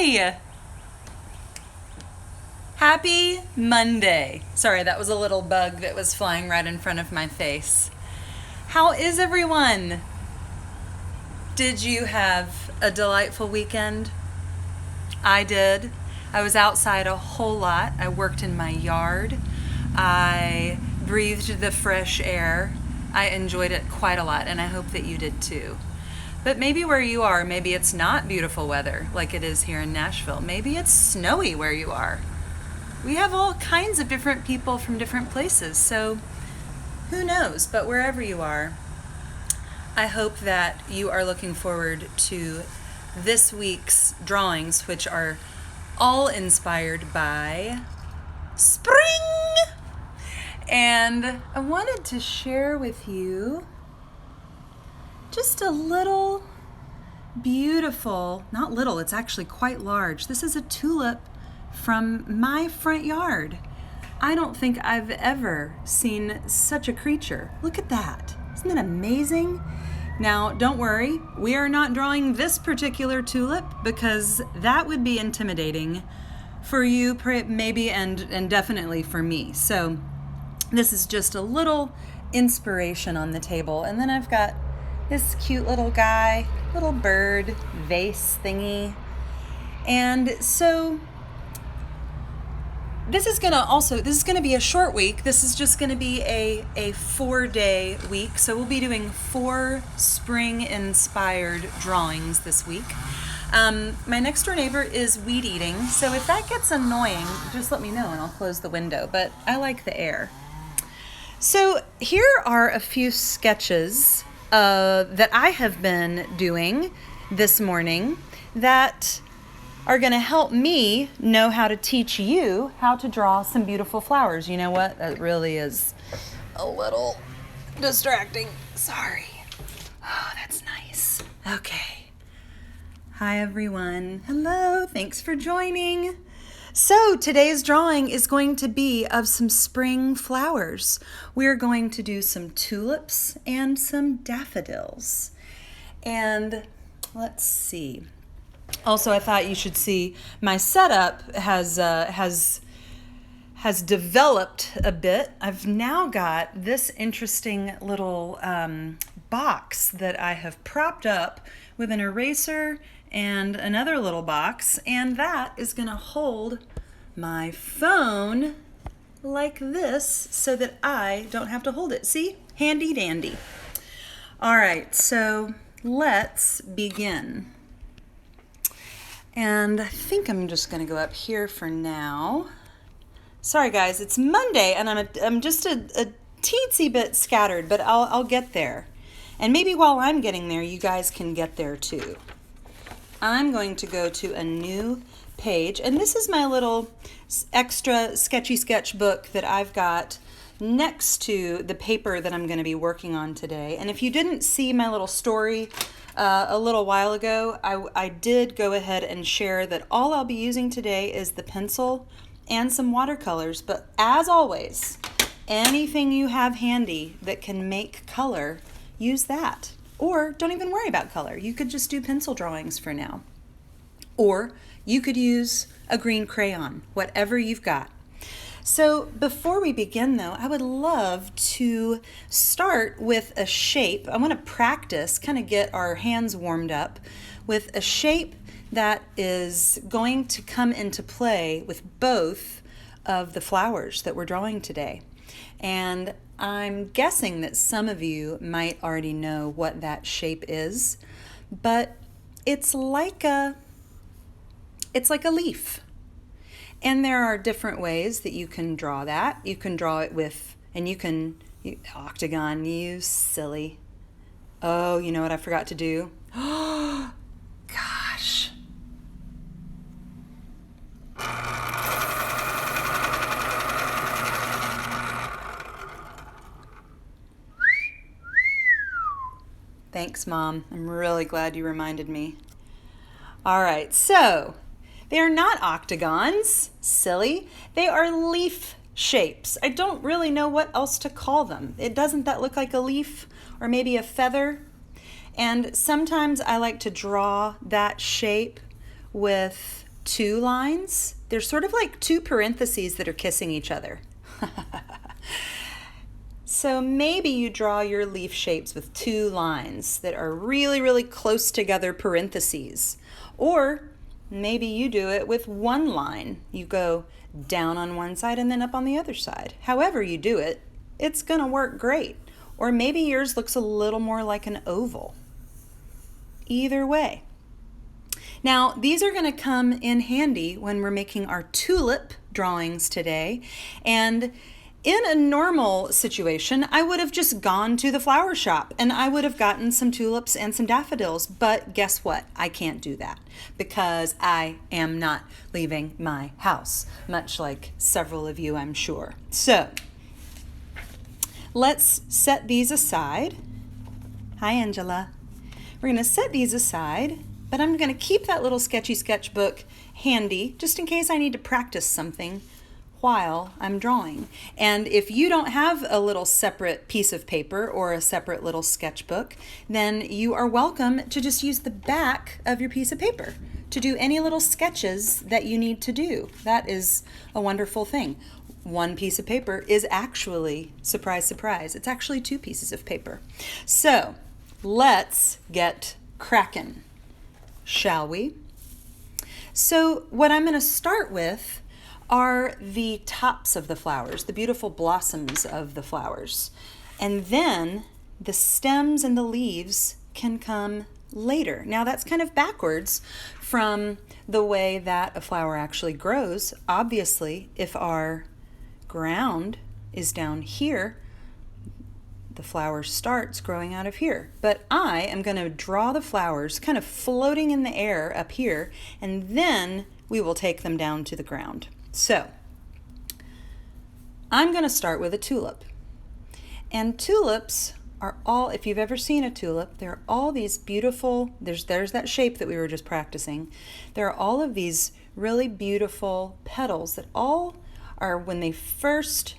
Hi! Happy Monday. Sorry, that was a little bug that was flying right in front of my face. How is everyone? Did you have a delightful weekend? I did. I was outside a whole lot. I worked in my yard. I breathed the fresh air. I enjoyed it quite a lot, and I hope that you did too. But maybe where you are, maybe it's not beautiful weather like it is here in Nashville. Maybe it's snowy where you are. We have all kinds of different people from different places, so who knows? But wherever you are, I hope that you are looking forward to this week's drawings, which are all inspired by spring. And I wanted to share with you just a little beautiful, not little, it's actually quite large. This is a tulip from my front yard. I don't think I've ever seen such a creature. Look at that. Isn't that amazing? Now, don't worry, we are not drawing this particular tulip because that would be intimidating for you, maybe, and definitely for me. So this is just a little inspiration on the table. And then I've got this cute little guy, little bird vase thingy. And so this is gonna be a short week. This is just gonna be a 4-day week. So we'll be doing 4 spring inspired drawings this week. My next door neighbor is weed eating. So if that gets annoying, just let me know and I'll close the window, but I like the air. So here are a few sketches that I have been doing this morning that are going to help me know how to teach you how to draw some beautiful flowers. You know what? That really is a little distracting. Sorry. Oh, that's nice. Okay. Hi, everyone. Hello. Thanks for joining. So today's drawing is going to be of some spring flowers. We're going to do some tulips and some daffodils. And let's see. Also, I thought you should see my setup has developed a bit. I've now got this interesting little box that I have propped up with an eraser and another little box, and that is going to hold my phone like this so that I don't have to hold it. See? Handy dandy. All right, so let's begin. And I think I'm just going to go up here for now. Sorry guys, it's Monday and I'm just a teensy bit scattered, but I'll get there. And maybe while I'm getting there, you guys can get there too. I'm going to go to a new page, and this is my little extra sketchy sketch book that I've got next to the paper that I'm going to be working on today. And if you didn't see my little story a little while ago, I did go ahead and share that all I'll be using today is the pencil and some watercolors. But as always, anything you have handy that can make color, use that. Or don't even worry about color. You could just do pencil drawings for now. Or you could use a green crayon, whatever you've got. So before we begin though, I would love to start with a shape. I want to practice, kind of get our hands warmed up with a shape that is going to come into play with both of the flowers that we're drawing today. And I'm guessing that some of you might already know what that shape is, but it's like a leaf. And there are different ways that you can draw that. You can draw it with, octagon, you silly. Oh, you know what I forgot to do? Oh, gosh. Thanks, Mom. I'm really glad you reminded me. All right, so they are not octagons, silly. They are leaf shapes. I don't really know what else to call them. Doesn't that look like a leaf or maybe a feather? And sometimes I like to draw that shape with two lines. They're sort of like two parentheses that are kissing each other. So maybe you draw your leaf shapes with two lines that are really, really close together parentheses. Or maybe you do it with one line. You go down on one side and then up on the other side. However you do it, it's going to work great. Or maybe yours looks a little more like an oval. Either way. Now, these are going to come in handy when we're making our tulip drawings today. And in a normal situation, I would have just gone to the flower shop and I would have gotten some tulips and some daffodils. But guess what? I can't do that because I am not leaving my house, much like several of you, I'm sure. So let's set these aside. Hi, Angela. We're going to set these aside, but I'm going to keep that little sketchy sketchbook handy just in case I need to practice something while I'm drawing. And if you don't have a little separate piece of paper or a separate little sketchbook, then you are welcome to just use the back of your piece of paper to do any little sketches that you need to do. That is a wonderful thing. One piece of paper is actually, surprise, surprise, it's actually two pieces of paper. So let's get cracking, shall we? So what I'm going to start with are the tops of the flowers, the beautiful blossoms of the flowers. And then the stems and the leaves can come later. Now that's kind of backwards from the way that a flower actually grows. Obviously, if our ground is down here, the flower starts growing out of here. But I am going to draw the flowers kind of floating in the air up here, and then we will take them down to the ground. So I'm going to start with a tulip. And tulips are all, if you've ever seen a tulip, they're all these beautiful, there's that shape that we were just practicing. There are all of these really beautiful petals that all are, when they first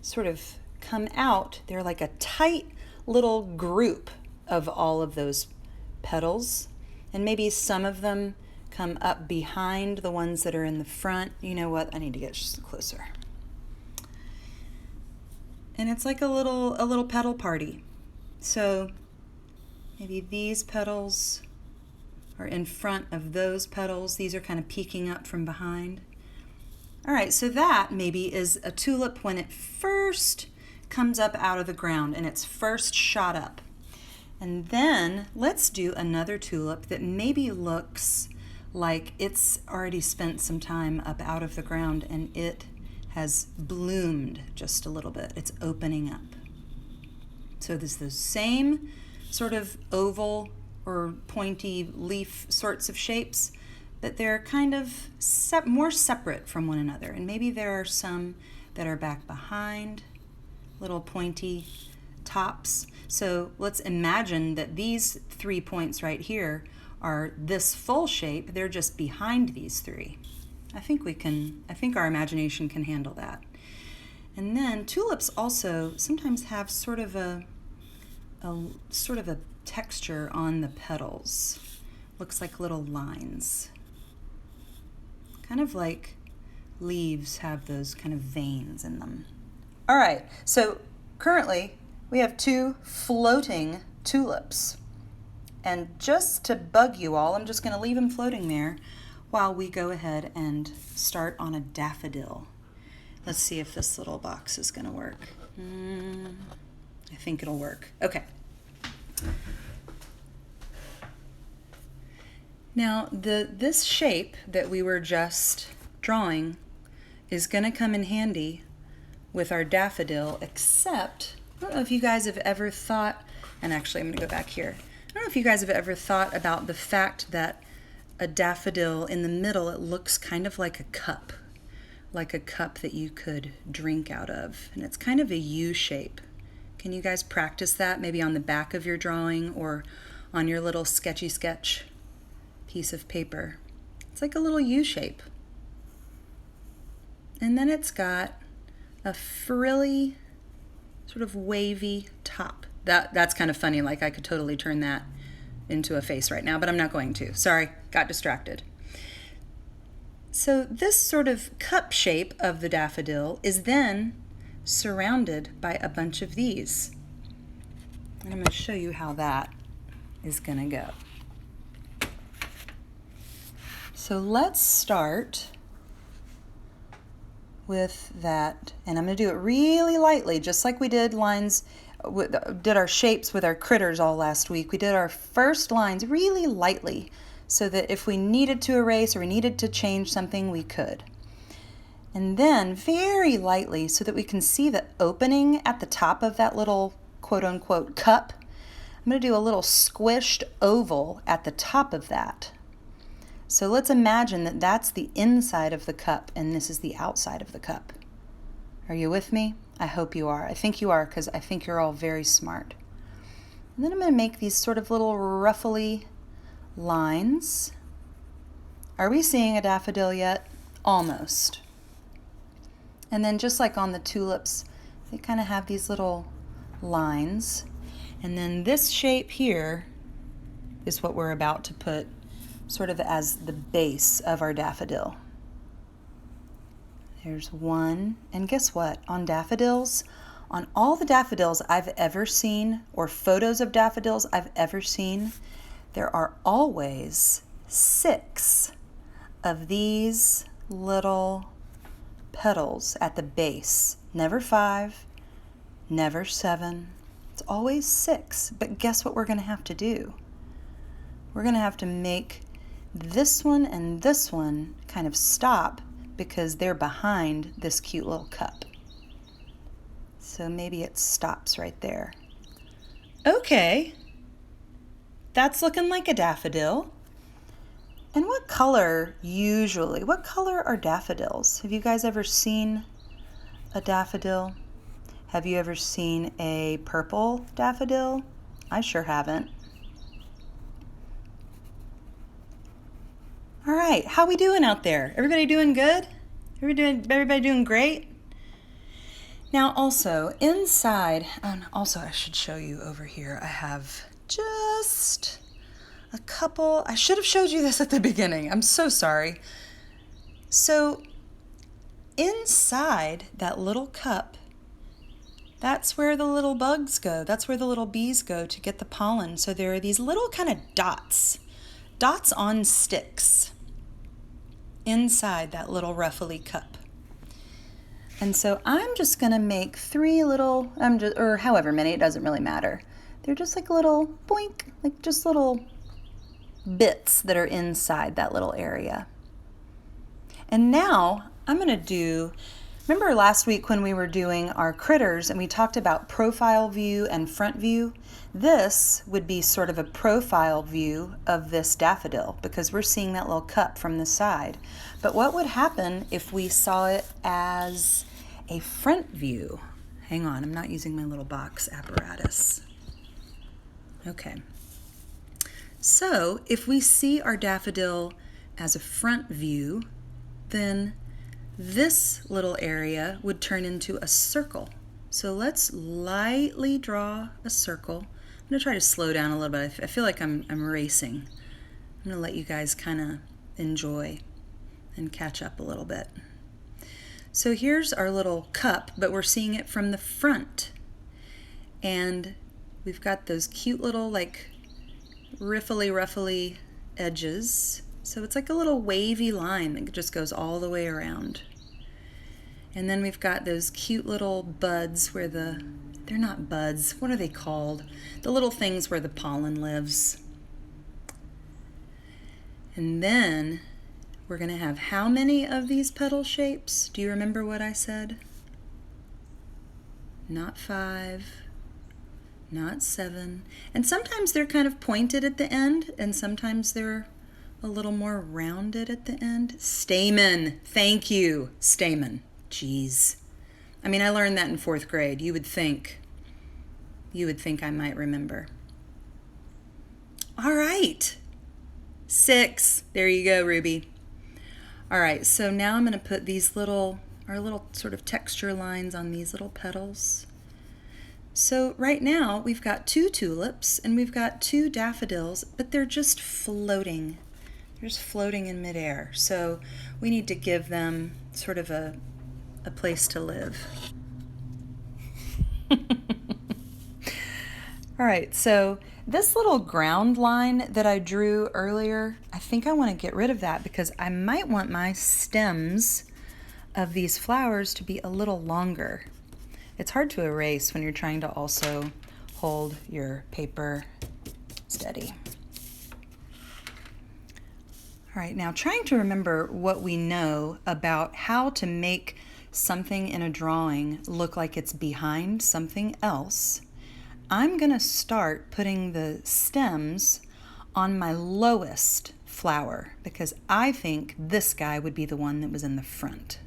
sort of come out, they're like a tight little group of all of those petals. And maybe some of them come up behind the ones that are in the front. You know what? I need to get just closer. And it's like a little petal party. So maybe these petals are in front of those petals. These are kind of peeking up from behind. All right, so that maybe is a tulip when it first comes up out of the ground and it's first shot up. And then let's do another tulip that maybe looks like it's already spent some time up out of the ground and it has bloomed just a little bit. It's opening up. So there's those same sort of oval or pointy leaf sorts of shapes, but they're kind of more separate from one another. And maybe there are some that are back behind, little pointy tops. So let's imagine that these 3 points right here are this full shape. They're just behind these three. I think our imagination can handle that. And then tulips also sometimes have sort of a texture on the petals. Looks like little lines. Kind of like leaves have those kind of veins in them. All right, so currently we have 2 floating tulips. And just to bug you all, I'm just going to leave them floating there while we go ahead and start on a daffodil. Let's see if this little box is going to work. I think it'll work. Okay. Now, this shape that we were just drawing is going to come in handy with our daffodil, except, I don't know if you guys have ever thought, and actually I'm going to go back here. I don't know if you guys have ever thought about the fact that a daffodil in the middle, it looks kind of like a cup that you could drink out of. And it's kind of a U shape. Can you guys practice that maybe on the back of your drawing or on your little sketchy sketch piece of paper? It's like a little U shape. And then it's got a frilly, sort of wavy top. That's kind of funny, like I could totally turn that into a face right now, but I'm not going to. Sorry, got distracted. So this sort of cup shape of the daffodil is then surrounded by a bunch of these. And I'm going to show you how that is going to go. So let's start with that, and I'm going to do it really lightly, just like we did did our shapes with our critters all last week. We did our first lines really lightly so that if we needed to erase or we needed to change something, we could. And then very lightly so that we can see the opening at the top of that little quote-unquote cup. I'm going to do a little squished oval at the top of that. So let's imagine that that's the inside of the cup and this is the outside of the cup. Are you with me? I hope you are. I think you are because I think you're all very smart. And then I'm going to make these sort of little ruffly lines. Are we seeing a daffodil yet? Almost. And then just like on the tulips, they kind of have these little lines. And then this shape here is what we're about to put sort of as the base of our daffodil. There's one, and guess what? On daffodils, on all the daffodils I've ever seen, or photos of daffodils I've ever seen, there are always 6 of these little petals at the base. Never 5, never 7. It's always 6. But guess what we're going to have to do? We're going to have to make this one and this one kind of stop because they're behind this cute little cup. So maybe it stops right there. Okay, that's looking like a daffodil. And what color are daffodils? Have you guys ever seen a daffodil? Have you ever seen a purple daffodil? I sure haven't. All right, how we doing out there? Everybody doing good? Everybody doing great? Now also inside, and also I should show you over here, I have just a couple, I should have showed you this at the beginning. I'm so sorry. So inside that little cup, that's where the little bugs go. That's where the little bees go to get the pollen. So there are these little kind of dots on sticks inside that little ruffly cup. And so I'm just going to make 3 little, or however many, it doesn't really matter. They're just like little boink, like just little bits that are inside that little area. And now I'm going to do, remember last week when we were doing our critters and we talked about profile view and front view? This would be sort of a profile view of this daffodil because we're seeing that little cup from the side. But what would happen if we saw it as a front view? Hang on, I'm not using my little box apparatus. Okay. So if we see our daffodil as a front view, then this little area would turn into a circle. So let's lightly draw a circle. I'm going to try to slow down a little bit. I feel like I'm racing. I'm going to let you guys kind of enjoy and catch up a little bit. So here's our little cup, but we're seeing it from the front. And we've got those cute little like ruffly edges. So it's like a little wavy line that just goes all the way around. And then we've got those cute little buds where they're not buds, what are they called? The little things where the pollen lives. And then we're going to have how many of these petal shapes? Do you remember what I said? Not 5, not 7. And sometimes they're kind of pointed at the end, and sometimes they're a little more rounded at the end. Stamen. Thank you. Stamen. Jeez. I mean, I learned that in 4th grade. You would think I might remember. All right. 6. There you go, Ruby. All right, so now I'm going to put our little sort of texture lines on these little petals. So right now we've got 2 tulips and we've got 2 daffodils, but they're just floating. They're just floating in midair. So we need to give them sort of a place to live. All right, so this little ground line that I drew earlier, I think I want to get rid of that because I might want my stems of these flowers to be a little longer. It's hard to erase when you're trying to also hold your paper steady. All right, now trying to remember what we know about how to make something in a drawing look like it's behind something else, I'm going to start putting the stems on my lowest flower because I think this guy would be the one that was in the front.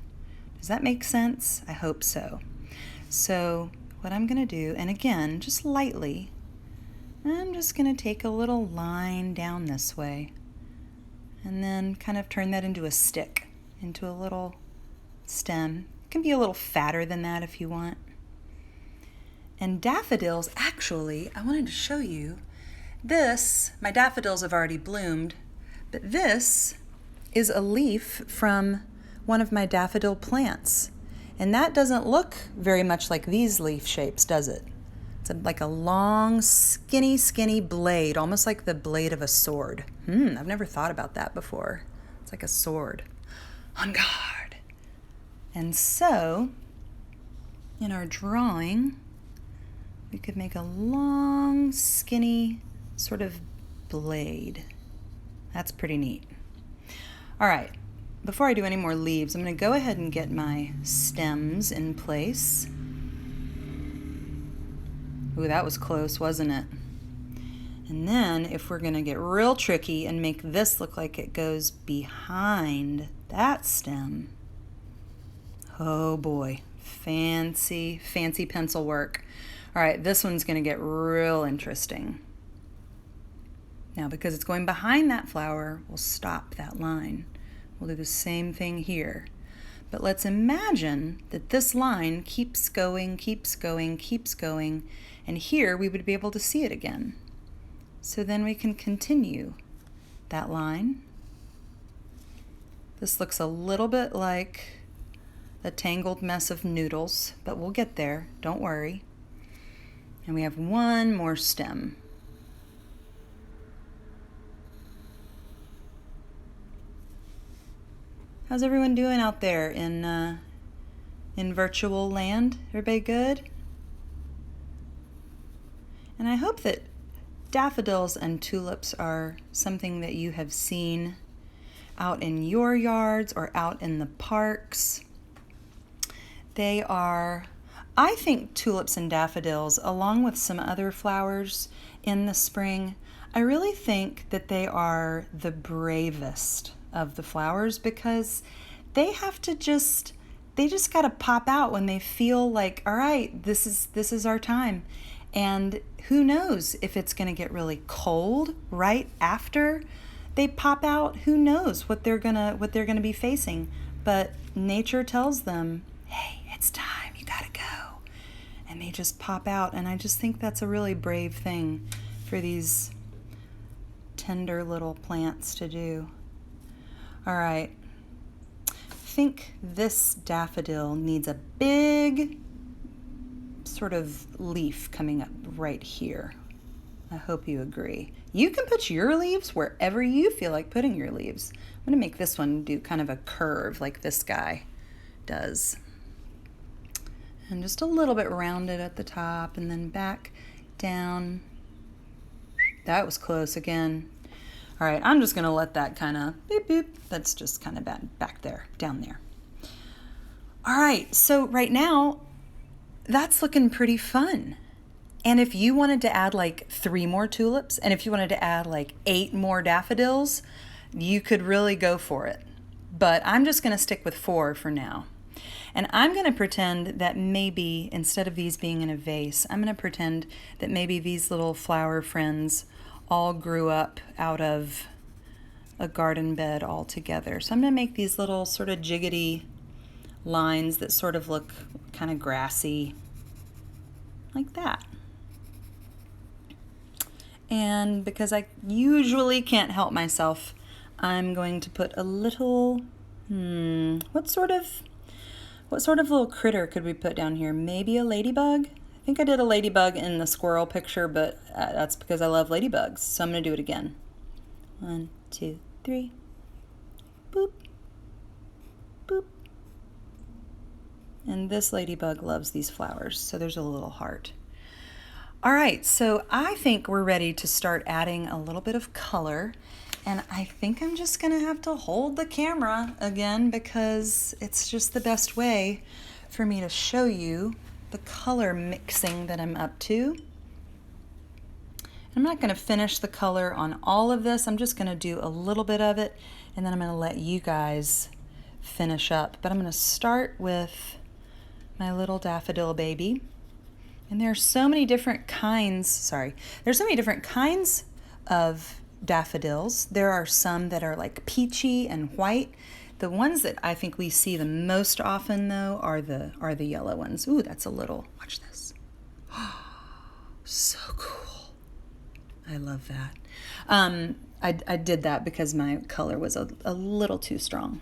Does that make sense? I hope so. So what I'm going to do, and again, just lightly, I'm just going to take a little line down this way and then kind of turn that into a stick, into a little stem. It can be a little fatter than that if you want. And daffodils, actually, I wanted to show you this. My daffodils have already bloomed, but this is a leaf from one of my daffodil plants. And that doesn't look very much like these leaf shapes, does it? It's like a long, skinny blade, almost like the blade of a sword. I've never thought about that before. It's like a sword. On guard. And so, in our drawing, we could make a long, skinny sort of blade. That's pretty neat. All right, before I do any more leaves, I'm going to go ahead and get my stems in place. Ooh, that was close, wasn't it? And then if we're going to get real tricky and make this look like it goes behind that stem, oh boy, fancy pencil work. All right, this one's going to get real interesting. Now, because it's going behind that flower, we'll stop that line. We'll do the same thing here. But let's imagine that this line keeps going, and here we would be able to see it again. So then we can continue that line. This looks a little bit like a tangled mess of noodles, but we'll get there, don't worry. And we have one more stem. How's everyone doing out there in virtual land? Everybody good? And I hope that daffodils and tulips are something that you have seen out in your yards or out in the parks. They are, I think tulips and daffodils, along with some other flowers in the spring, I really think that they are the bravest of the flowers because they just got to pop out when they feel like, all right, this is our time. And who knows if it's going to get really cold right after they pop out. Who knows what they're going to be facing. But nature tells them, hey, it's time, you got to go. And they just pop out, and I just think that's a really brave thing for these tender little plants to do. All right, I think this daffodil needs a big sort of leaf coming up right here. I hope you agree. You can put your leaves wherever you feel like putting your leaves. I'm going to make this one do kind of a curve like this guy does. And just a little bit rounded at the top and then back down. That was close again. All right, I'm just going to let that kind of beep, beep. That's just kind of back there, down there. All right, so right now, that's looking pretty fun. And if you wanted to add like 3 more tulips, and if you wanted to add like 8 more daffodils, you could really go for it. But I'm just going to stick with 4 for now. And I'm going to pretend that maybe, instead of these being in a vase, I'm going to pretend that maybe these little flower friends all grew up out of a garden bed all together. So I'm going to make these little sort of jiggity lines that sort of look kind of grassy, like that. And because I usually can't help myself, I'm going to put a little, what sort of little critter could we put down here? Maybe a ladybug? I think I did a ladybug in the squirrel picture, but that's because I love ladybugs. So I'm going to do it again. 1, 2, 3. Boop. Boop. And this ladybug loves these flowers, so there's a little heart. All right, so I think we're ready to start adding a little bit of color. And I think I'm just gonna have to hold the camera again because it's just the best way for me to show you the color mixing that I'm up to. I'm not gonna finish the color on all of this. I'm just gonna do a little bit of it and then I'm gonna let you guys finish up. But I'm gonna start with my little daffodil baby. And there are so many different kinds, there's so many different kinds of daffodils. There are some that are like peachy and white. The ones that I think we see the most often though are the yellow ones. Ooh, that's a little, watch this. So cool. I love that. I did that because my color was a little too strong.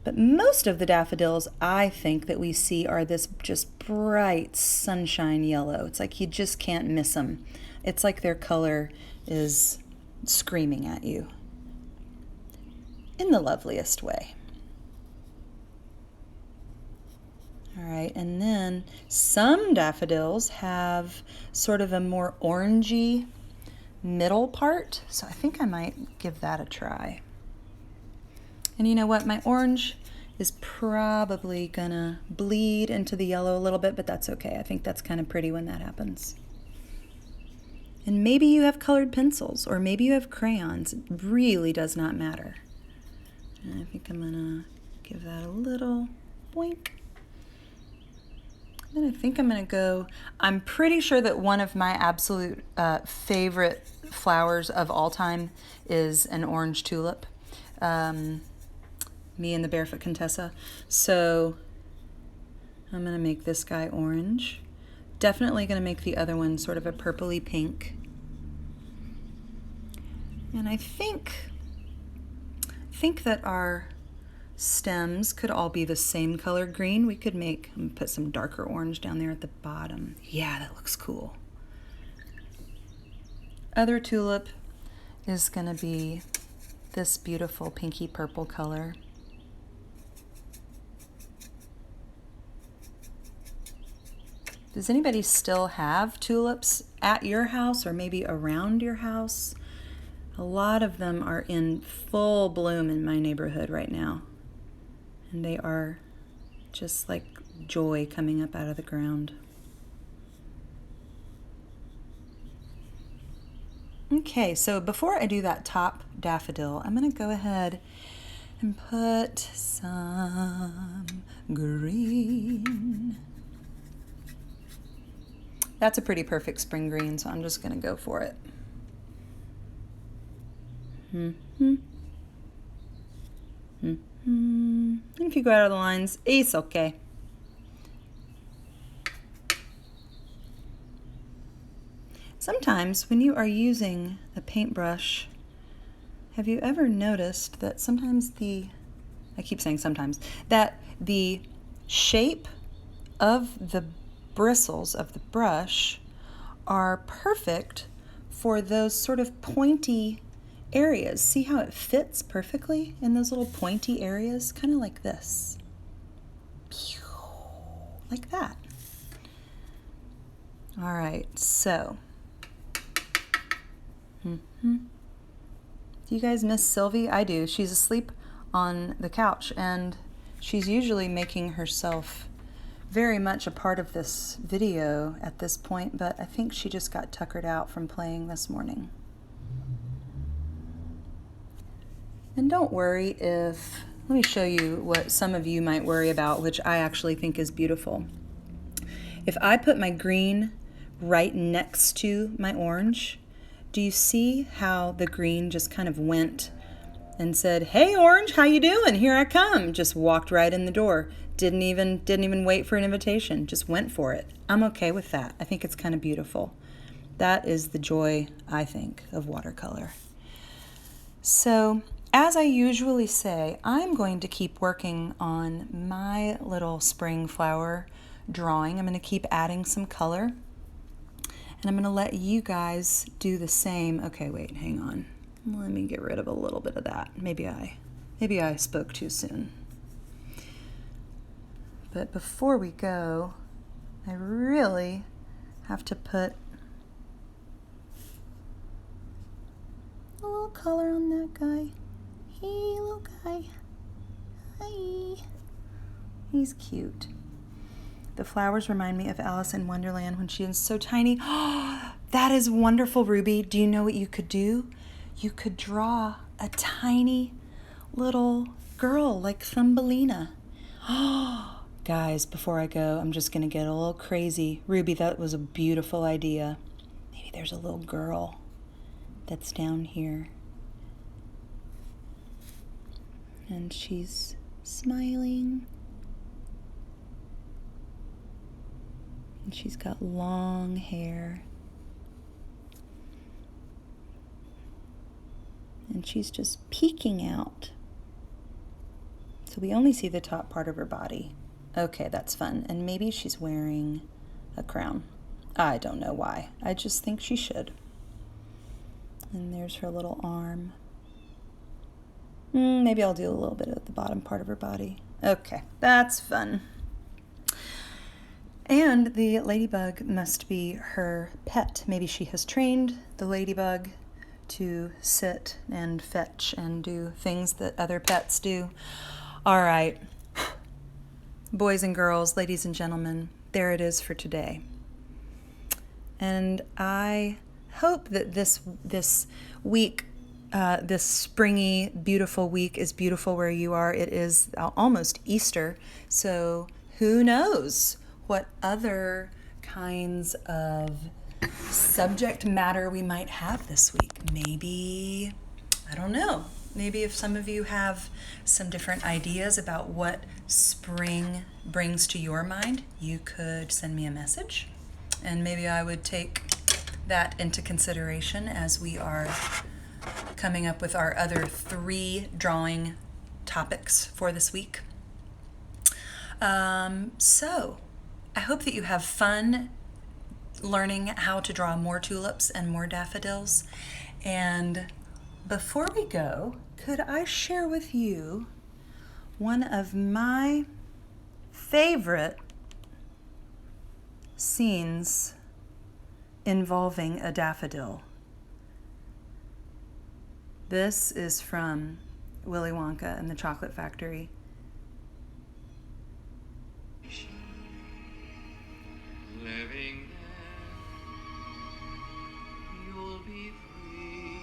But most of the daffodils I think that we see are this just bright sunshine yellow. It's like you just can't miss them. It's like their color is screaming at you in the loveliest way. All right, and then some daffodils have sort of a more orangey middle part, so I think I might give that a try. And you know what, my orange is probably gonna bleed into the yellow a little bit, but that's okay. I think that's kind of pretty when that happens. And maybe you have colored pencils, or maybe you have crayons. It really does not matter. And I think I'm gonna give that a little boink. And I think I'm gonna go, I'm pretty sure that one of my absolute favorite flowers of all time is an orange tulip. Me and the Barefoot Contessa. So I'm gonna make this guy orange. Definitely gonna make the other one sort of a purpley pink. And I think that our stems could all be the same color green. We could put some darker orange down there at the bottom. Yeah, that looks cool. Other tulip is gonna be this beautiful pinky purple color. Does anybody still have tulips at your house or maybe around your house? A lot of them are in full bloom in my neighborhood right now. And they are just like joy coming up out of the ground. Okay, so before I do that top daffodil, I'm gonna go ahead and put some green. That's a pretty perfect spring green, so I'm just gonna go for it. And if you go out of the lines, it's okay. Sometimes when you are using a paintbrush, have you ever noticed that sometimes I keep saying sometimes, that the shape of the bristles of the brush are perfect for those sort of pointy areas. See how it fits perfectly in those little pointy areas? Kind of like this. Like that. All right, so. Do you guys miss Sylvie? I do. She's asleep on the couch and she's usually making herself very much a part of this video at this point, but I think she just got tuckered out from playing this morning. And don't worry if, let me show you what some of you might worry about, which I actually think is beautiful. If I put my green right next to my orange, do you see how the green just kind of went and said, "Hey orange, how you doing? Here I come." Just walked right in the door. Didn't even wait for an invitation. Just went for it. I'm okay with that. I think it's kind of beautiful. That is the joy, I think, of watercolor. So as I usually say, I'm going to keep working on my little spring flower drawing. I'm going to keep adding some color, and I'm going to let you guys do the same. Okay, wait, hang on. Let me get rid of a little bit of that. Maybe I spoke too soon. But before we go, I really have to put a little color on that guy. Hey, little guy. Hi. He's cute. The flowers remind me of Alice in Wonderland when she is so tiny. That is wonderful, Ruby. Do you know what you could do? You could draw a tiny little girl like Thumbelina. Guys, before I go, I'm just going to get a little crazy. Ruby, that was a beautiful idea. Maybe there's a little girl that's down here. And she's smiling. And she's got long hair. And she's just peeking out. So we only see the top part of her body. Okay, that's fun. And maybe she's wearing a crown. I don't know why. I just think she should. And there's her little arm. Maybe I'll do a little bit at the bottom part of her body. Okay, that's fun. And the ladybug must be her pet. Maybe she has trained the ladybug to sit and fetch and do things that other pets do. All right, boys and girls, ladies and gentlemen, there it is for today. And I hope that this week, this springy, beautiful week is beautiful where you are. It is almost Easter, so who knows what other kinds of subject matter we might have this week. Maybe, I don't know, maybe if some of you have some different ideas about what spring brings to your mind, you could send me a message, and maybe I would take that into consideration as we are coming up with our other 3 drawing topics for this week. So I hope that you have fun learning how to draw more tulips and more daffodils. And before we go, could I share with you one of my favorite scenes involving a daffodil? This is from Willy Wonka and the Chocolate Factory. Living there, you'll be free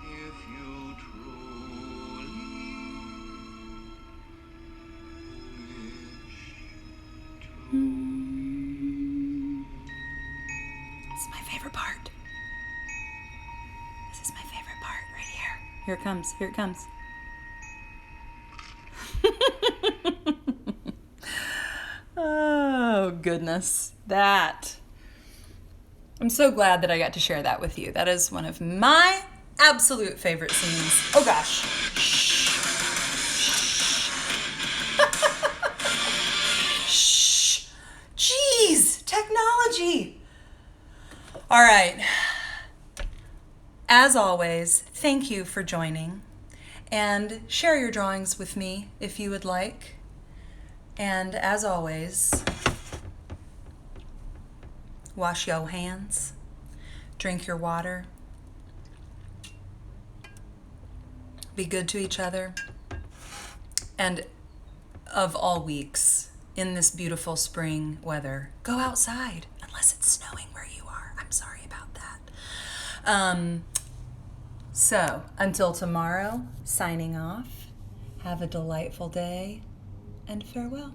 if you truly wish to. This is my favorite part. This is my favorite part right here. Here it comes. Here it comes. Oh, goodness. I'm so glad that I got to share that with you. That is one of my absolute favorite scenes. Oh, gosh. Shh. Jeez, technology. All right. As always, thank you for joining. And share your drawings with me if you would like. And as always, wash your hands, drink your water, be good to each other, and of all weeks, in this beautiful spring weather, go outside, unless it's snowing where you are. I'm sorry about that. So, until tomorrow, signing off, have a delightful day, and farewell.